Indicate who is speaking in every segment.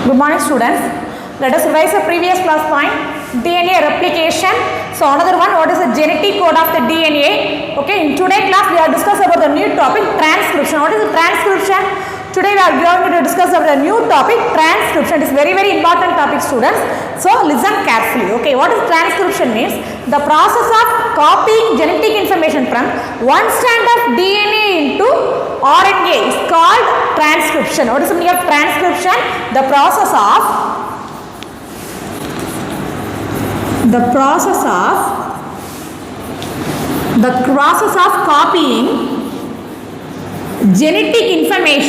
Speaker 1: Good morning students. Let us revise the previous class point, DNA replication. So another one, what is the genetic code of the DNA? Okay, in today's class we are discussing about the new topic, transcription. What is the transcription? Today we are going to discuss about the new topic, transcription. It is very important topic students. So listen carefully. Okay, what is transcription means? The process of copying genetic information from one strand of DNA into RNA is called transcription. What is the meaning of transcription? The process of copying genetic information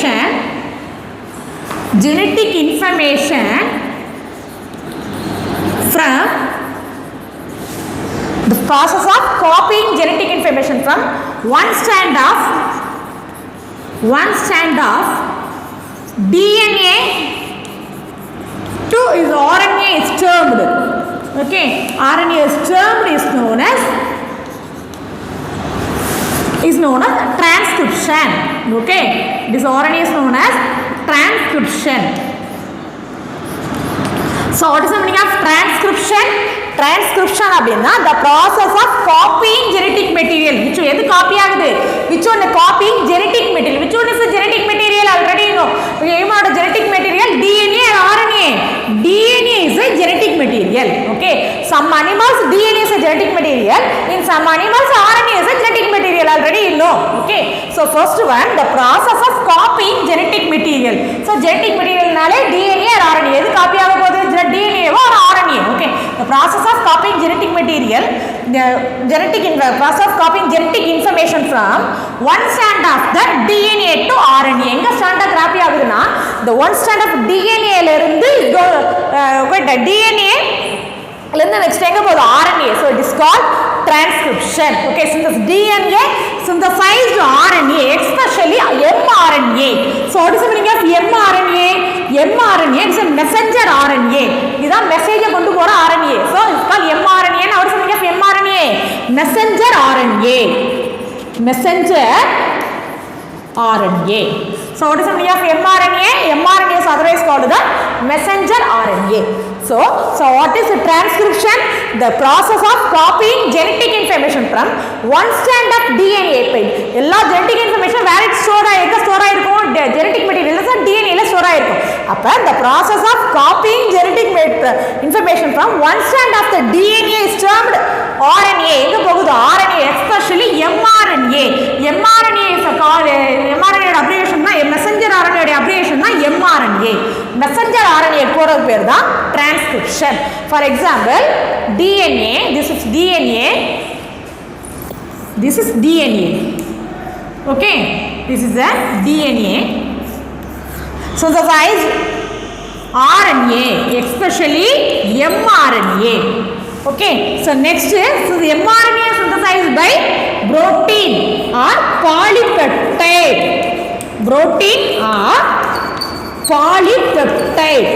Speaker 1: from the process of copying genetic information from one strand of DNA to is RNA is termed. Okay, RNA is termed is known as transcription. Okay, this RNA is known as transcription. So what is the meaning of transcription? Transcription அப்படினா the process of copying genetic material. Which எது copy ஆகுது? Which one copying genetic material? Which one is the genetic material? Already you know. Aim out genetic material DNA and RNA. DNA is a genetic material. Okay. Some animals DNA is a genetic material. In some animals RNA is a genetic material. Already you know. Okay. So first one, the process of copying genetic material. So genetic material நாலே DNA or RNA எது copy ஆக போகுது? DNA or RNA. Okay. The process of copying genetic material, process of copying genetic information from one strand of the DNA to RNA. எங்க strand copy ஆகுதுன்னா the one strand of DNA ல இருந்து DNA ல இருந்து next எங்க போகுது RNA. So it is called transcription. Okay, since DNA synthesized RNA, especially mRNA. So what is the meaning of mRNA? mRNA is a messenger RNA. This is message கொண்டு போற RNA. So it's called mRNA. Now what is the meaning of mRNA? Messenger RNA. Messenger RNA. So what is the meaning of mRNA? mRNA is otherwise called the messenger RNA. So what is the transcription? The process of copying genetic information from one strand of DNA. எல்லா genetic information where it store ஆயிருக்கும் genetic material DNA ல store ஆயிருக்கும். அப்ப the process of copying genetic information from one strand of the DNA is termed RNA. எங்க போகுது RNA, especially mRNA. mRNA is called mRNA abbreviation தான் messenger RNA abbreviation தான் mRNA. messenger RNA போறது பேர் தான் transcription. For example, DNA, this is DNA. Okay, this is a DNA. So the size RNA, especially mRNA. Okay, so next is the mRNA synthesized by protein or polypeptide. Protein or polypeptide.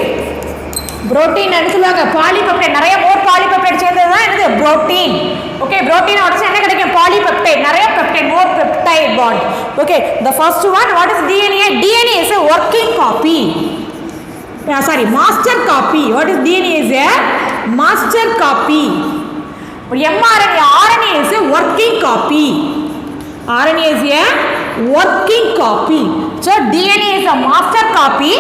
Speaker 1: Protein and polypeptide. நிறைய more polypeptide சேர்ந்தது தான் என்னது protein. Okay, protein ஓட என்ன கிடைக்கும் polypeptide. நிறைய peptide, more peptide bond. Okay, the first one, what is DNA? DNA is a working copy. Master copy. What is DNA? Is a master copy. mRNA, RNA is a working copy. RNA is a working copy. So DNA is a master copy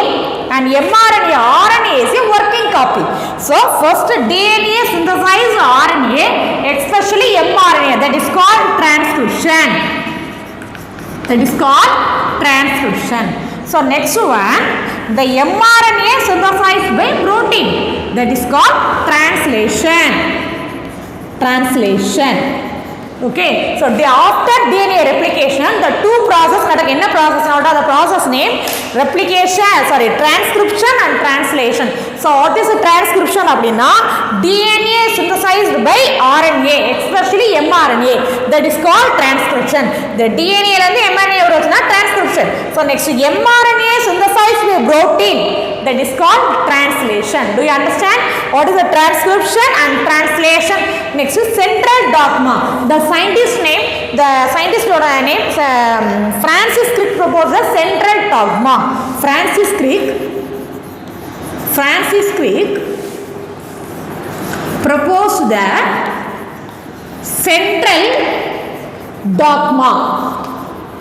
Speaker 1: and mRNA, RNA is a working copy. So first DNA synthesized RNA, especially mRNA, that is called transcription. So next one, the mRNA synthesized by protein, that is called translation. Okay, so after DNA replication, the two process, enna process now, the process name transcription and translation. So what is the transcription அப்படினா DNA synthesized by RNA, especially mRNA, that is called transcription. The DNA ல இருந்து mRNA வருதுனா transcription. So next mRNA synthesized by protein, that is called translation. Do you understand what is the transcription and translation? Next is central dogma. The scientist name, Francis Crick proposed the central dogma. Francis Crick Francis Crick proposed the central dogma.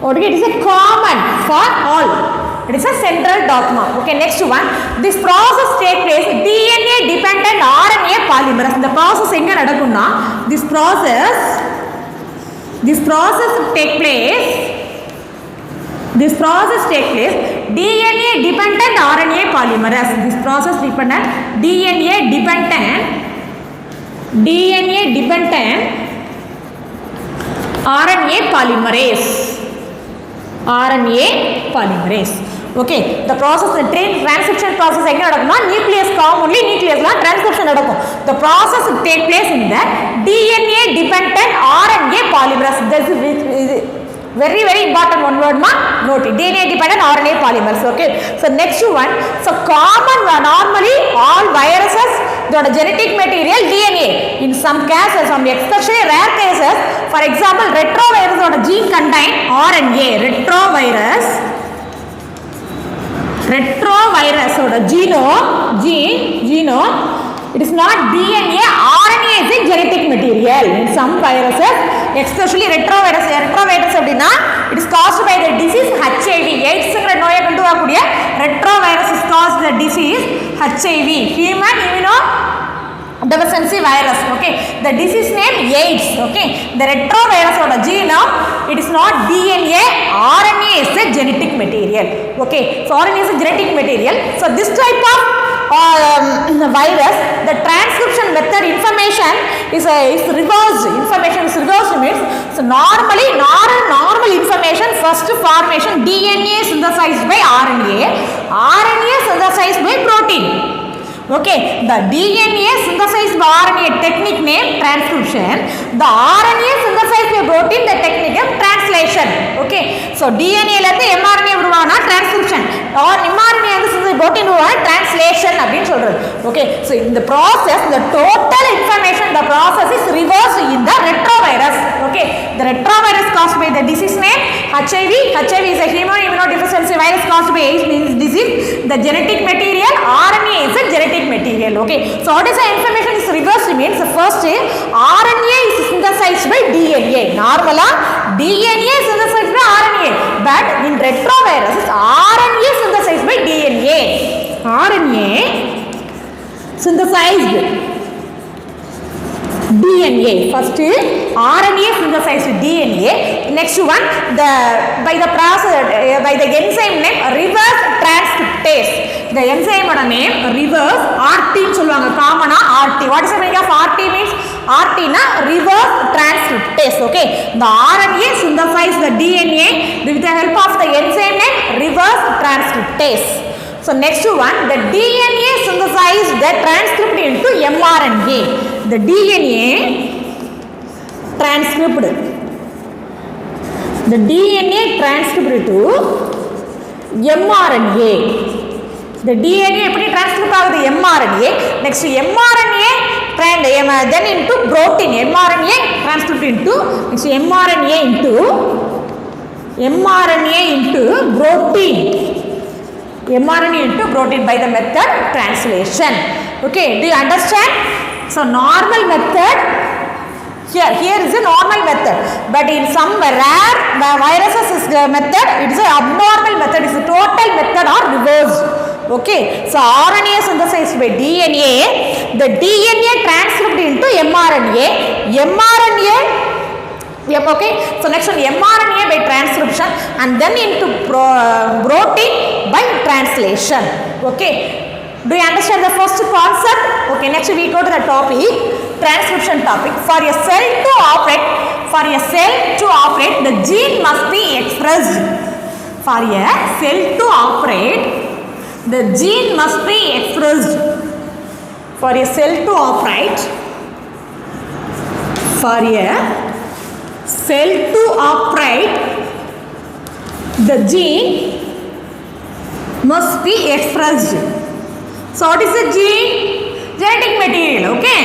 Speaker 1: Okay, it is a common for all. It is a central dogma. Okay, next one. This process take place DNA dependent RNA polymerase. The process enga nadakumna, this process take place DNA dependent RNA polymerase. This process dependent DNA dependent RNA polymerase. Okay, the process, the transcription process enga nadakuma, nucleus form only, nucleus la transcription nadakum. The process take place in the DNA dependent RNA polymerase. This is very important one word ma, note it, DNA dependent RNA polymerase. Okay, so next one, so common, normally all viruses, the genetic material DNA. In some cases, some especially rare cases, for example retrovirus or gene contain RNA. Retrovirus or genome, it is not DNA, RNA is a genetic material. In some viruses, especially retrovirus அப்படினா, it is caused by the disease HIV. AIDS ங்கற நோயை கொண்டு வரக்கூடிய retrovirus is caused the disease HIV, human immunodeficiency virus. Okay, the disease name AIDS. Okay, the retrovirus or the genome, it is not DNA, RNA is a genetic material. Okay, so RNA is a genetic material. So this type of virus, the transcription method information is reversed. Information is reversed means, so normally normal information, first formation DNA synthesized by RNA synthesized by protein. Okay, the DNA synthesized by RNA technique name transcription, the RNA synthesized by protein, the technique name translation. Okay, so DNA la irundhu mRNA uruvana transcription, or mRNA irundhu protein uruvana translation அப்படினு சொல்றது. Okay, so in the process, the total information, the process is reversed in the retrovirus. Okay, the retrovirus caused by the disease name HIV is a human immunodeficiency virus caused by AIDS means disease. The genetic material RNA is a genetic material. Okay, so what is the information is reversed means, first RNA is synthesized by DNA. Normally DNA is synthesized by RNA, but in retrovirus RNA synthesized by DNA. RNA synthesized DNA. First RNA synthesized DNA. Next one, by the enzyme name reverse transcriptase. The enzyme name reverse RT சொல்வாங்க காமனா RT. What is the meaning of RT means? RT na reverse transcriptase. Okay, the RNA synthesizes the DNA with the help of the enzyme name reverse transcriptase. So next one, the DNA synthesizes the transcript into mRNA. The DNA transcript to mRNA. The DNA எப்படி transcript ஆகுது? mRNA. Next mRNA then into protein. mRNA transcript into mRNA into protein. mRNA into protein by the method translation. Okay, do you understand? So normal method, here is a normal method, but in some rare viruses is the method, it is an abnormal method, it is a total method or reversed. Okay, so RNA synthesized by DNA, the DNA transcript into mRNA. Okay, so next one mRNA by transcription and then into protein by translation. Okay, do you understand the first concept? Okay, next we go to the topic, transcription topic. For a cell to operate, the gene must be expressed. For a cell to operate, the gene must be expressed. For a cell to operate, the gene must be expressed. So what is the gene? Genetic material. Okay,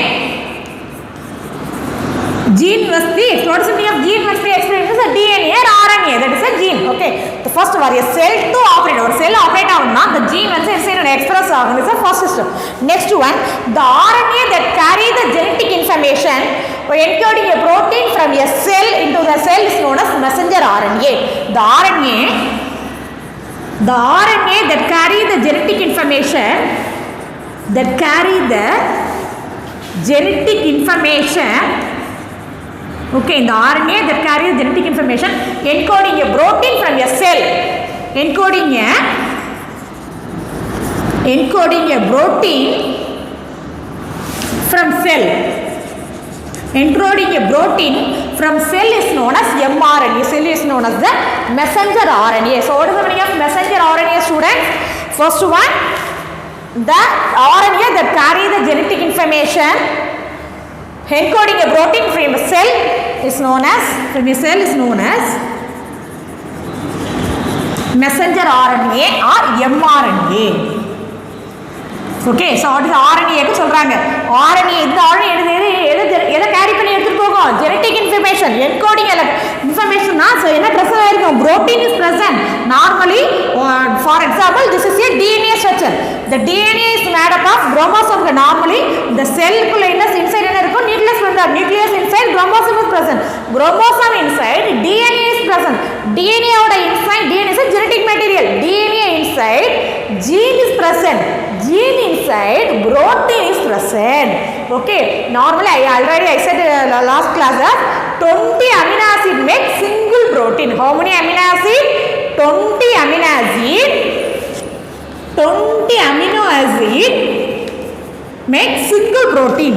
Speaker 1: gene must be expressed. What is the meaning of gene must be expressed? It is a DNA or RNA, that is a gene. Okay, the first for a cell to operate, or cell operate avunna, the gene வந்து express ஆகும். It's the first step. Next one, the RNA that carry the genetic information by encoding a protein from a cell into the cell is known as messenger RNA. The RNA that carry the genetic information okay, the RNA that carries genetic information encoding a protein from a cell, encoding a protein from cell, encoding a protein from cell is known as mRNA. Cell is known as the messenger RNA. So what is the meaning of messenger RNA, students? First one, the RNA that carry the genetic information encoding a protein from a cell is known as messenger RNA or mRNA. Okay, so what is RNA க்கு சொல்றாங்க? RNA இந்த RNA எதை carry பண்ணி எடுத்துட்டு போகும்? genetic information encoding information னா so என்ன present ஆயிருக்கும்? protein is present. Normally for example this is a DNA structure. The DNA is made up of chromosome. Normally the cell குள்ள inside என்ன இருக்கும்? nucleus present. Nucleus inside, chromosome is present. Chromosome inside, DNA is present. DNA ஓட inside, DNA is a genetic material. DNA inside, gene is present. Gene inside, protein is present. Okay, normally I said last class that 20 amino acid make single protein. How many amino acid? 20 amino acid make single protein.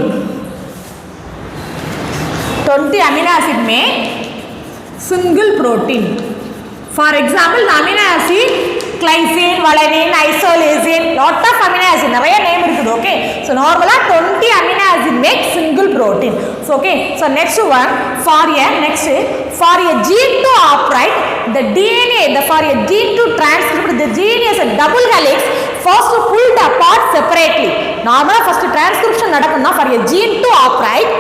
Speaker 1: 20 amino acid make single protein. For example, the amino acid glycine, valine, isoleucine, lot of amino acid, நிறைய name இருக்குது. Okay, so normally 20 amino acid make single protein. So okay, so next one, for a gene to operate, the DNA, for a gene to transcript, the gene is a double helix, first pulled apart separately. Normally first transcription நடக்கும்னா for a gene to operate,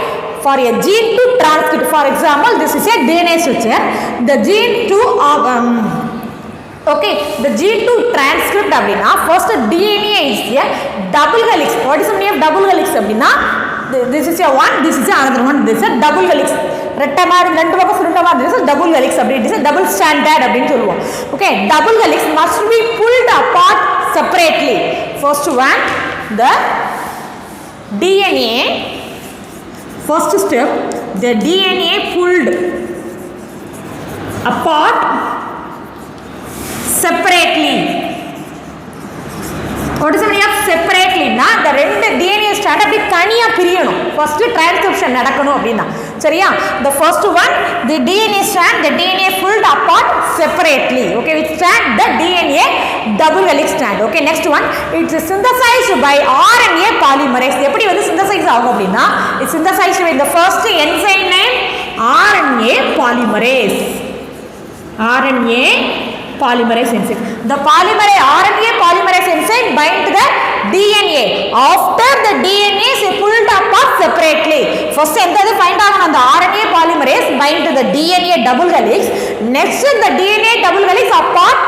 Speaker 1: for a gene to transcript, for example this is a DNA structure, the gene to okay, the gene to transcript அப்படினா first DNA is a double helix. What is the meaning of double helix அப்படினா this is a one, this is another one, this is a double helix. ரெட்டை மாதிரி ரெண்டு பக்கம் சுருண்ட மாதிரி this is double helix அப்படி this is double stranded அப்படினு சொல்லுவோம். Okay, double helix must be pulled apart separately. First one, the DNA, first step, the DNA pulled apart separately. What is the meaning of separately? Na the ரெண்டு DNA strand அப்படி தனியா பிரியணும். First transcription நடக்கணும் அப்படினா. சரியா? The first one, the DNA strand, the DNA pulled apart separately. Okay, which strand? The DNA double helix strand. Okay, next one, it's synthesized by RNA polymerase. எப்படி வந்து synthesize ஆகும் அப்படினா, it's synthesized by the first enzyme name RNA polymerase. RNA polymerase enzyme. The RNA polymerase enzyme bind to the DNA. After the DNA is pulled apart separately. First enthadu find ஆகணும் அந்த RNA polymerase bind to the DNA double helix. Next the DNA double helix apart.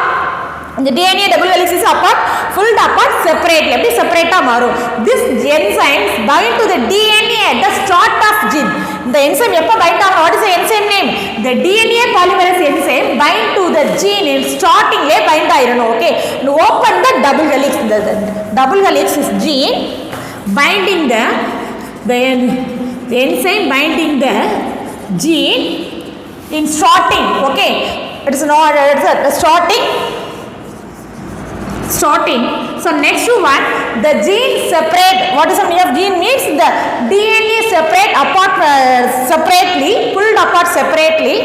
Speaker 1: The DNA double helix is apart, pulled apart separately. எப்படி செப்பரேட்டா மாறும்? This enzymes bind to the DNA at the start of gene. The enzyme எப்ப bind ஆகும்? What is the enzyme name? The DNA polymerase enzyme bind to the gene in starting Leh bind ஆயிரணும். Okay, now open the double helix. The double helix is gene binding the enzyme binding the gene in starting. Okay, it is not starting. So next one, the gene separate. What is the meaning of gene? Means the DNA separate apart separately, pulled apart separately.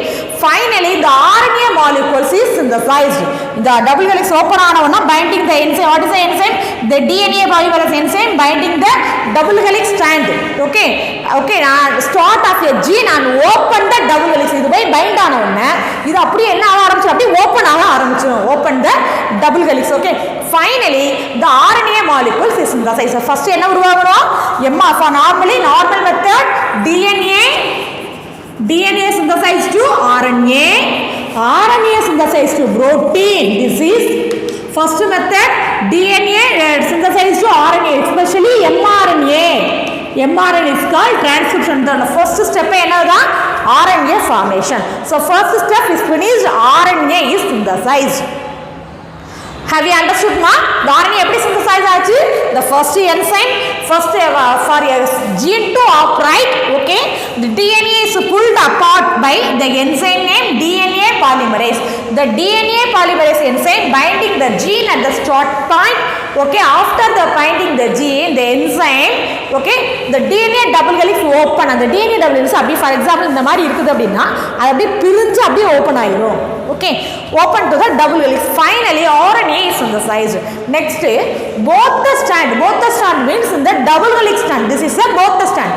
Speaker 1: Finally the RNA molecules is synthesized. The double helix open ஆனவனா binding the enzyme. What is the enzyme? The DNA polymerase enzyme binding the double helix strand. Okay, start of a gene and open the double helix. இது போய் bind ஆனவனா இது அப்படியே என்ன ஆக ஆரம்பிச்சு அப்படியே open ஆக ஆரம்பிச்சிடும். Open the double helix. Okay, finally the RNA molecules is synthesized. First என்ன உருவாகுறோம்? for normally normal method DNA synthesized to RNA synthesized to protein. This is first method. DNA synthesized to RNA, especially mRNA. mRNA is called transcription. The first step is RNA formation. So first step is finished, RNA is synthesized. Have you understood ma? The RNA எப்படி synthesize ஆச்சு? The first enzyme, for a gene to operate, okay, the DNA is pulled apart by the enzyme named DNA polymerase. The DNA polymerase enzyme binding the gene at the start point, okay, after the binding the gene, the enzyme, okay, the DNA double helix open. And the DNA double helix அப்படி for example இந்த மாதிரி இருக்குது அப்படின்னா அது அப்படியே பிரிஞ்சு அப்படியே open ஆயிரும். Okay, open to the double helix. Finally RNA is synthesized. Next, both the strand means in the double helix strand. This is a both the strand.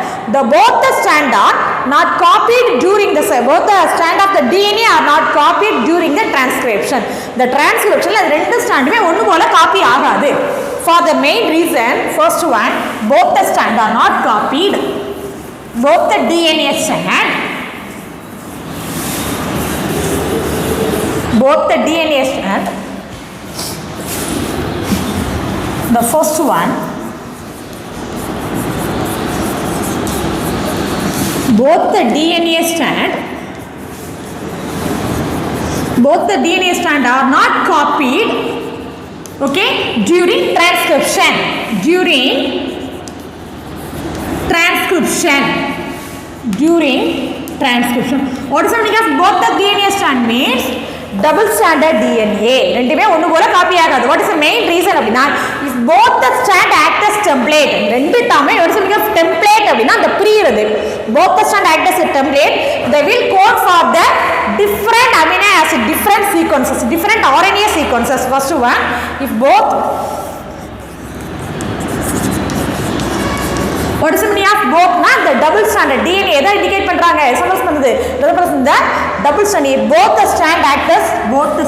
Speaker 1: Both the strand are not copied during the both the strand of the DNA are not copied during the transcription. The transcription la rendu strand me onnu pola copy agadu. For the main reason, first one, both the strand are not copied. Both the DNA strand, both the DNA strand, the first one, both the DNA strand are not copied, okay, during transcription. What is the meaning of both the DNA strand means? Double stranded DNA. ரெண்டுமே ஒன்னு போல copy ஆகாது. What is the main reason அப்படினா if both the strand act as template, ரெண்டு டாமே what is the meaning of template அப்படினா அந்த பிரியிறது. Both the strand act as a template, they will code for the different amino acid, different sequences, different RNA sequences. First one, if both, what is the meaning of both na the double stranded DNA எதை indicate பண்றாங்க SMS பண்ணுது represent the double strand. Both the strand act as both the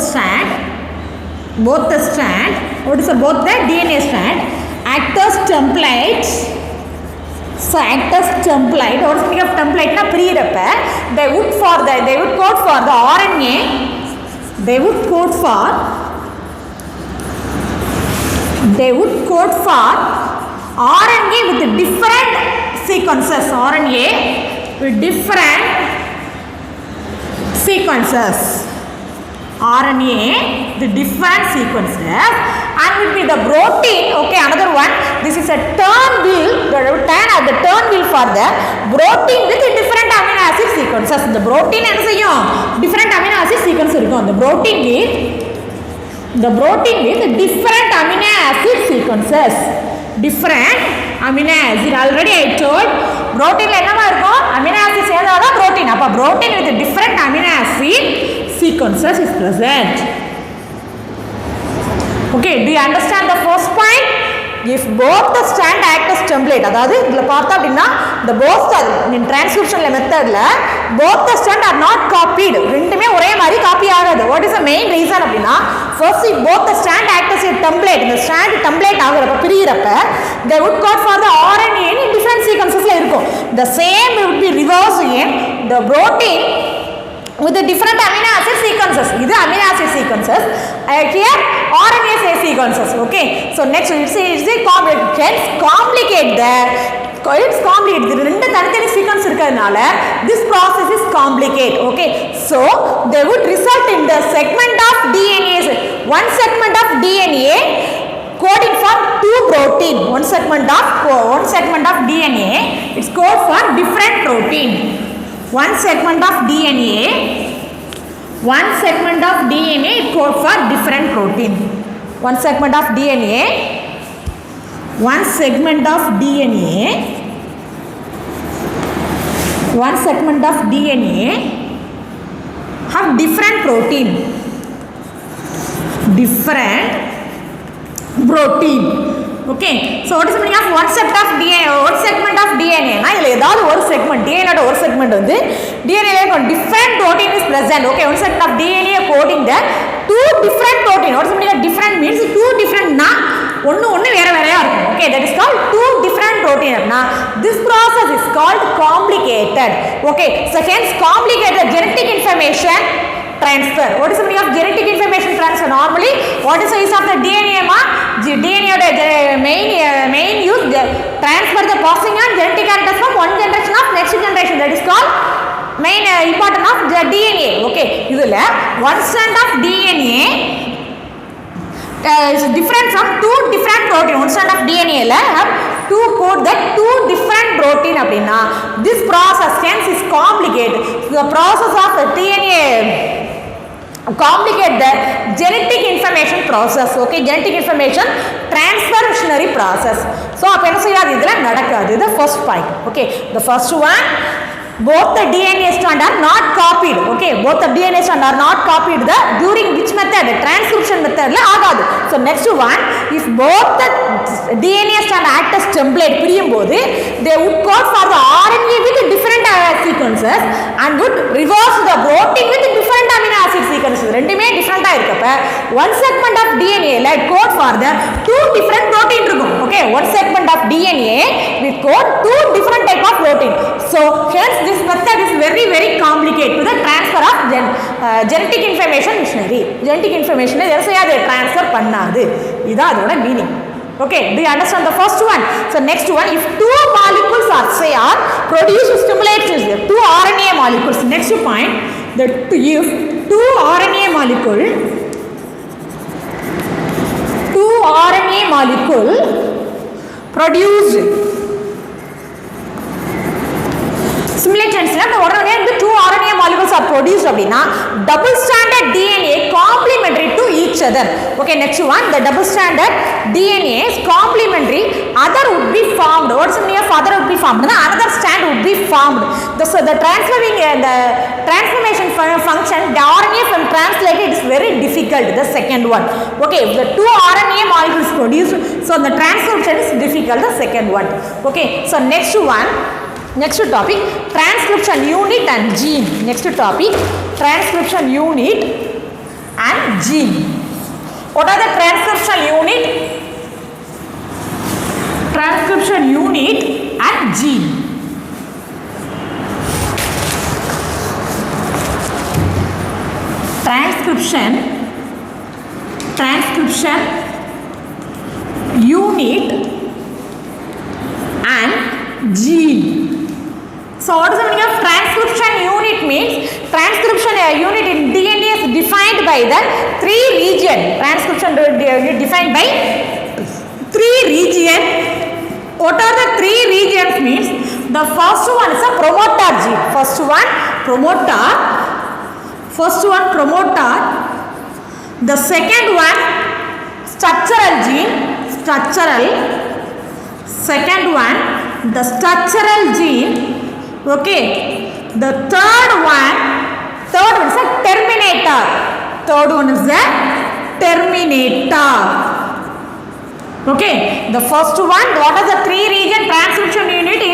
Speaker 1: strand what is the both the DNA strand act as templates. So act as template. What is the meaning of template na பிரியிறப்ப they would code for the RNA, they would code for RNA with different sequences. RNA with different sequences. RNA the different sequences and will be the protein. Okay, another one. This is a turn wheel. The turn wheel for the protein with different amino acid sequences. The protein என்ன செய்யும்? Different amino acid sequence இருக்கும். The protein with different amino acid sequences. Different amino acid. Already I told protein la என்னமா இருக்கும்? Amino acid சேர்ந்தாதா protein. அப்ப protein with different amino acid sequences is present. Okay, do you understand the first point? If both the strand act as template, அதாவது இதுல பார்த்தா அப்படின்னா the both in transcription method ல both the strand are not copied. ரெண்டுமே ஒரே மாதிரி copy ஆகாது. What is the main reason அப்படின்னா first if both the strand act as a template, இந்த strand template ஆகுறப்ப பிரியிறப்ப they would code for the RNA in different sequences ல இருக்கும். The same would be reversed in the protein with the different amino acid sequences. This amino acid sequences. Here RNA sequences. Okay. So next it's complicate there. It's complicated. ரெண்டு தனித்தனி sequence இருக்கிறதுனால this process is complicated. Okay. So they would result in the segment of DNA. One segment of DNA coding for two protein. One segment of DNA it's code for different protein. One segment of DNA code for different protein. One segment of DNA have different protein. Okay, so what is the meaning of one segment of DNA na idla edavadhu oru segment DNA oda oru segment vandu DNA la different protein is present. Okay, one segment of DNA coding the two different protein. What is the meaning of different means two different na ஒன்னு வேற வேறயா இருக்கும். Okay, that is called two different protein na this process is called complicated. Okay, so hence complicated genetic information transfer. What is the meaning of genetic information transfer? Normally, what is the use of the DNA? DNA main use transfer the passing on genetic characters from one generation of next generation. That is called main important of the DNA. Okay, இதுல one strand of DNA is different from two different protein. One strand of DNA la have two code that two different protein அப்படினா this process hence is complicated. The process of DNA complicate the genetic information process. Okay, genetic information transformationary process. So அப்ப என்ன செய்யாது இதெல்லாம் நடக்காது. The first point. Okay, the first one, both the DNA strand are not copied. Okay, both the DNA strand are not copied the during which method? Transcription method la agadu. So next one, if both the DNA strand act as template priyumbodhu they would code for the RNA with different sequences and would reverse the protein with different amino acid sequences. ரெண்டுமே டிஃபரண்டா இருக்கப்ப one segment of DNA la code for the two different protein இருக்கும். Okay, one segment of DNA will code two different type of protein. So hence this method is very complicated to the transfer of genetic information machinery. Genetic information எதை செய்யாது transfer பண்ணாது. இதான் அதோட meaning. Okay, do you understand the first one? So next one, if two molecules are say are produced stimulates two RNA molecules. Next point, the if two RNA molecule produced simultaneously the two RNA molecules are produced அப்படினா double stranded DNA complementary to each other. Okay, next one, the double stranded DNA is complementary, other would be formed. What is the meaning of other would be formed? Another strand would be formed. So the transformation function, the RNA from translated is very difficult. The second one. Okay, if the two RNA molecules produced, so the transcription is difficult. The second one. Okay, so next one. Next topic, transcription unit and gene. Next topic, transcription unit and gene. What are the transcription unit? Transcription unit and gene. Transcription unit and gene. So what is the meaning of transcription unit? Means transcription unit in DNA is defined by the three region. Transcription unit defined by three region. What are the three regions? Means the first one is a promoter gene. First one promoter. The second one structural gene. Second one the structural gene. Okay, the third one is a terminator. Okay, the first one, what are the three region transcription unit in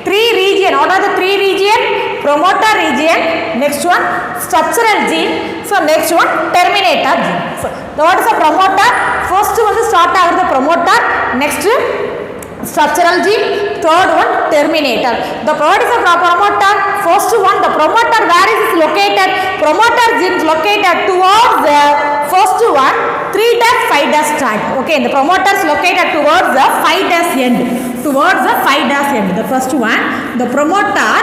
Speaker 1: three region? What are the three region? Promoter region, next one structural gene, so next one terminator gene. So what is a promoter? First one is start out the promoter, next structural gene, third one terminator. The what is a promoter? First one, the promoter, where is it located? Promoter gene is located towards the first one 3'5' strand. Okay, the promoter is located towards the 5' end. The first one, the promoter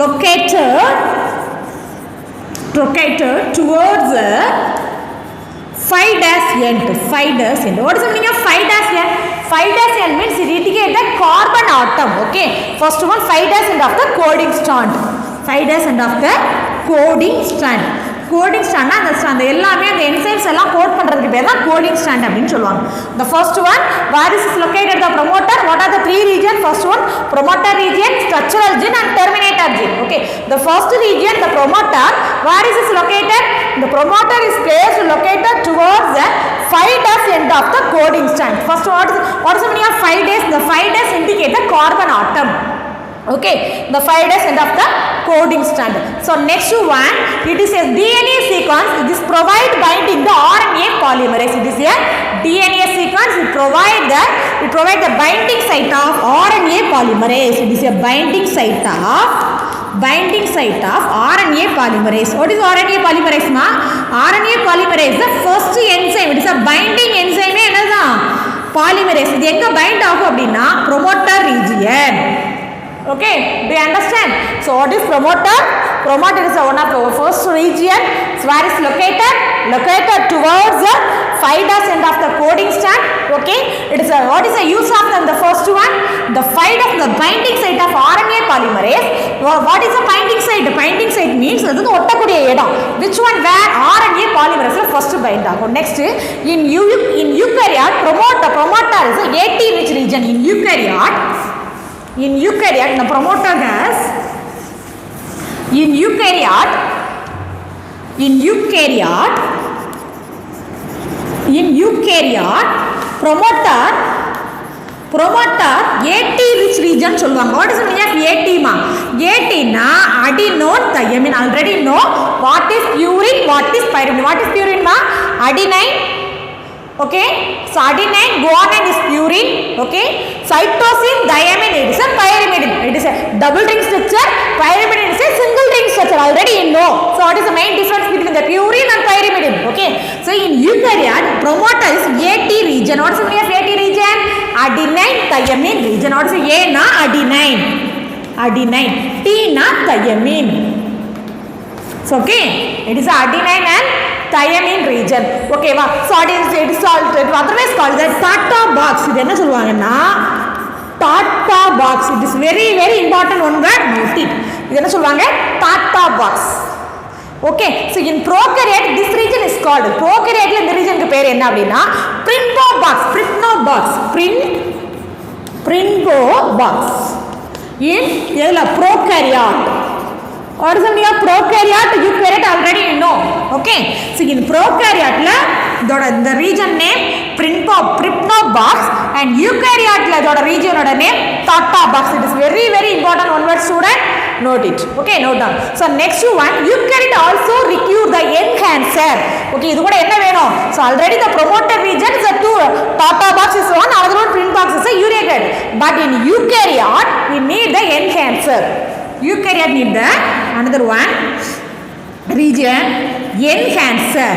Speaker 1: located towards the 5' end. What is the meaning of 5' end? 5' end means it indicates the carbon atom. Okay, first one 5' end of the coding strand. 5' end of the coding strand. Coding strand அந்த எல்லாமே அந்த enzymes எல்லாம் code பண்றதுக்கு பேர் தான் coding strand அப்படினு சொல்வாங்க. The first one, where is located the promoter? What are the three regions? First one promoter region, structural gene and terminator gene. Okay, the first region, the promoter, where is located? The promoter is placed located towards the 5' end of the coding strand. First, what is the meaning of 5'? The 5' indicate the carbon atom. Okay, the 5' end of the coding strand. So next one, it is a DNA sequence. It is provide binding the RNA polymerase. It is a DNA sequence. It provide the binding site of RNA polymerase. It is a binding site of binding site of RNA polymerase. What is RNA polymerase ma? RNA polymerase is the first enzyme. It is a binding enzyme என்னதா polymerase. இது எங்க bind ஆகும் அப்படினா promoter region. Okay, do you understand? So what is promoter? Promoter is one of the first region where is located towards the 5' end of the coding strand. Okay, it is what is the use of the first one? The 5' of the binding site of RNA polymerase. What is the binding site? The binding site means அது ஒட்டக்கூடிய இடம். Which one? Where RNA polymerase first bind ஆகும். Next, in eukaryote, promoter is a AT rich region. In eukaryote, the promoter has in eukaryote promoter AT rich region சொல்லுவாங்க. What is the meaning of AT ma? AT na adenine thymine. Already know what is purine, what is pyrimidine. What is purine ma? Adenine. Okay, so adenine, guanine is purine. Okay, cytosine, thymine, it is a pyrimidine. It is a double ring structure. Pyrimidine is a single ring structure. Already you know. So what is the main difference between the purine and pyrimidine? Okay, so in eukaryote, promoter is AT region. What is the meaning of AT region? Adenine, thymine region. What is A na? Adenine. T na? Thymine. So okay, it is adenine and thymine region. Okay va, so it is otherwise called the Tata box. இது என்ன சொல்வாங்கன்னா Tata box. It is very important one word. Note it. இது என்ன சொல்வாங்க? Tata box. Okay, so in prokaryote this region is called prokaryote இந்த region பேர் என்ன அப்படினா Prinbo box. Prinbo box. In எதுல prokaryote. What is the meaning of prokaryote? Eukaryote already you know. Okay, so in prokaryote the region name Prinbo box and eukaryote the region name Tata box. It is very important one word student. Note it. Okay, note down. So next one, eukaryote also require the enhancer. Okay, இது கூட என்ன வேணும்? So already the promoter region is a two. Tata box is one, another one Prinbo box is a eukaryote. But in eukaryote we need the enhancer. Eukaryote need the another one region enhancer.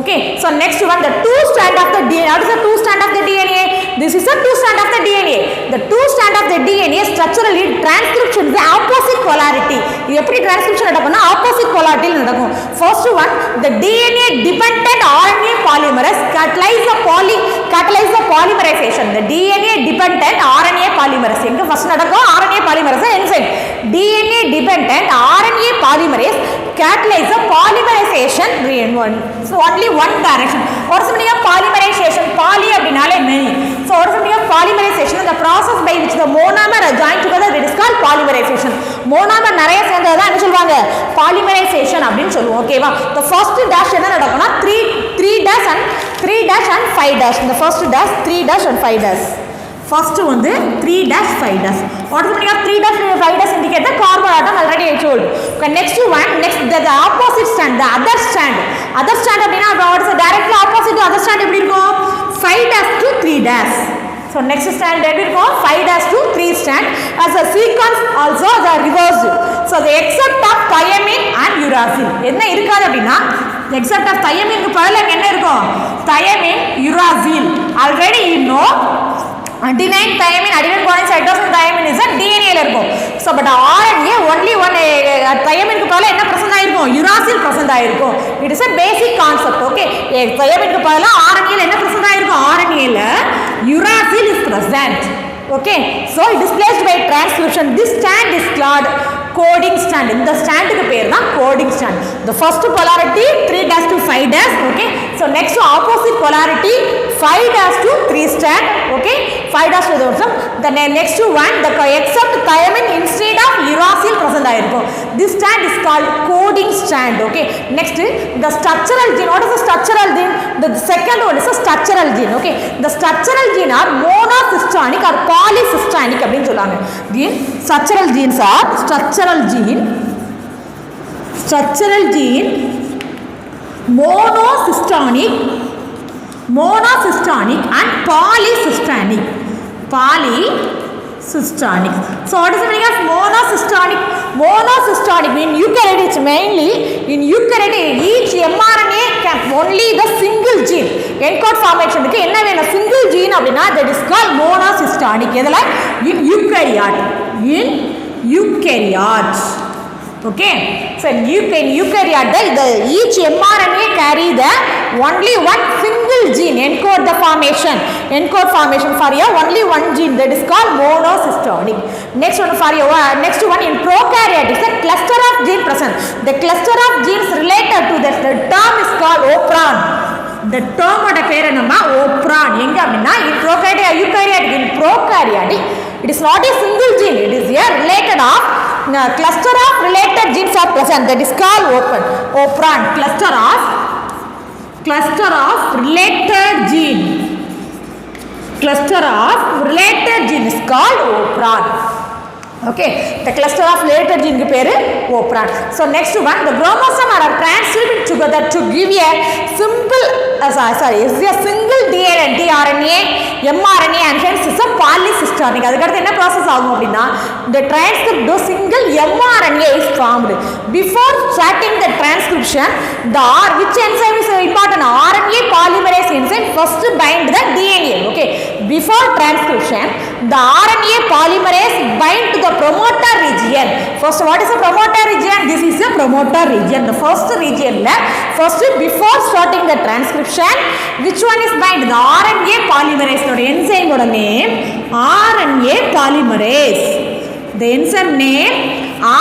Speaker 1: Okay, so next one, the two strand of the DNA. What is the two strand of the DNA? This is the two strand of the DNA. The two strand of the DNA structurally transcription is the opposite polarity. இது எப்படி transcription நடக்கும்னா opposite polarity நடக்கும். First one, the DNA dependent RNA polymerase catalyze the polymerization. The DNA dependent RNA polymerase எங்க first நடக்கும்? RNA polymerase enzyme. DNA dependent RNA polymerase catalyze the polymerization. So only one direction. What is the meaning of polymerization? Poly அப்படினாலே many. So what is the meaning of polymerization? The process by which the monomer are joined together, it is called polymerization. Monomer நிறைய சேர்ந்ததா என்ன சொல்வாங்க? Polymerization அப்படினு சொல்லுவோம். ஓகேவா? The first dash என்ன நடக்கும்னா 3 dash and 5 dash. The first dash 3 dash and 5 dash. First வந்து 3 dash 5 dash. What is the meaning of 3 dash and 5 dash indicate the carbon atom already I told. Okay, next one, the opposite strand, the other strand அப்படினா what is the directly opposite to other strand எப்படி இருக்கும்? 5 dash to 3 dash. So next strand எப்படி இருக்கும்? 5 dash to 3 strand. As a sequence also the reversed. So the except of thymine and uracil. என்ன இருக்காது அப்படினா except of thymine க்கு பதிலா என்ன இருக்கும்? Thymine, uracil. Already you know adenine, thymine, guanine, cytosine, thymine is a DNA ல இருக்கும். So but RNA only one thymine க்கு பதிலா என்ன present ஆயிருக்கும்? uracil present ஆயிருக்கும். It is a basic concept. Okay, thymine க்கு பதிலா RNA ல என்ன present ஆயிருக்கும்? RNA ல uracil is present. Okay, so it is placed by transcription. This strand is called coding strand. இந்த ஸ்டாண்டுக்கு பேர் தான் coding strand. The first polarity 3 dash to 5 dash. Okay, so next opposite polarity 5 dash to 3 strand. Okay, 5 dash to the next one, the except thymine instead of uracil present ஆயிருக்கும். This strand is called coding strand. Okay, next the structural gene. What is the structural gene? The second one is a structural gene. Okay, the structural gene are monocystonic or polycystonic அப்படினு சொல்றாங்க. The structural genes are structural gene monocystonic and polycystonic. Systolic. So what is the meaning of monosystolic? Monosystolic means eukaryotes, mainly in eukaryote each mRNA can only the single gene encode formation க்கு என்ன வேணும் single gene அப்படினா that is called monosystolic. எதுல in eukaryote. Okay, so in eukaryote each mRNA carry the only one single gene encode formation for only one gene, that is called monosystolic. Next one in prokaryote is a cluster of gene present. The cluster of genes related to the term is called operon. The term oda பேரு என்னமா operon. எங்க அப்படினா in prokaryote it is not a single gene, it is a related of cluster of related genes are present, that is called operon. Cluster of related gene is called operon. Okay, the cluster of related gene க்கு பேரு operon. So next one, the chromosome are transcribed together to give a simple is a single DNA mRNA and hence is a polysystonic. அதுக்கு அடுத்து என்ன process ஆகும் அப்படினா the transcript of single mRNA is formed. Before starting the transcription, which enzyme is important? RNA polymerase enzyme first bind the DNA. Okay, before transcription the RNA polymerase bind to the promoter region. First, what is a promoter region? This is a promoter region. The first region before starting the transcription, which one is bind? The RNA polymerase. The enzyme name RNA polymerase. The enzyme name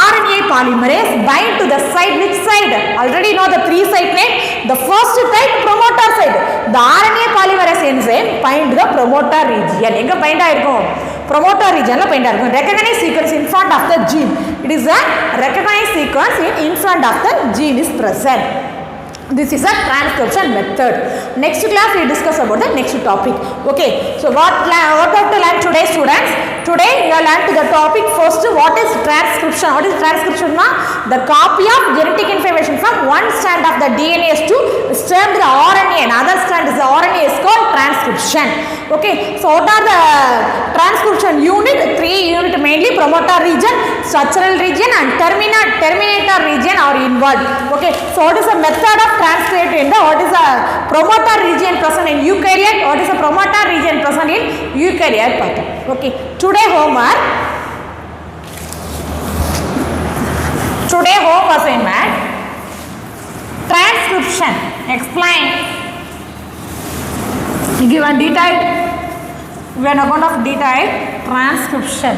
Speaker 1: RNA polymerase bind to the site. Which side? Already know the three site name. The first type promoter side. The RNA polymerase enzyme bind to the promoter region. எங்க bind ஆயிருக்கும்? Promoter region la bind ஆயிருக்கும். Recognize sequence in front of the gene. It is a recognized sequence in front of the gene is present. This is a transcription method. Next class we discuss about the next topic. Okay, so what have to learn today, students? Today you will learn to the topic first. What is transcription? What is transcription? The copy of genetic information from one strand of the DNA to strand the RNA. Another strand is the RNA is called transcription. Okay, so what are the transcription unit? 3 unit mainly: promoter region, structural region and terminator region are involved. Okay, so what is the method of translating? What is the promoter region present in eukaryote? What is the promoter region present in eukaryote pattern? Okay, today homework assignment: transcription. Explain. Give a detailed account of detailed transcription.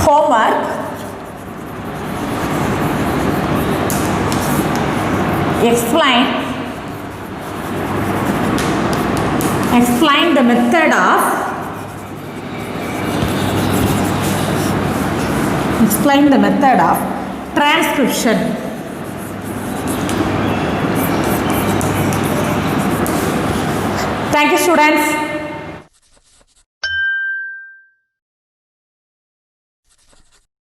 Speaker 1: Homework. Explain the method of transcription. Thank you, students.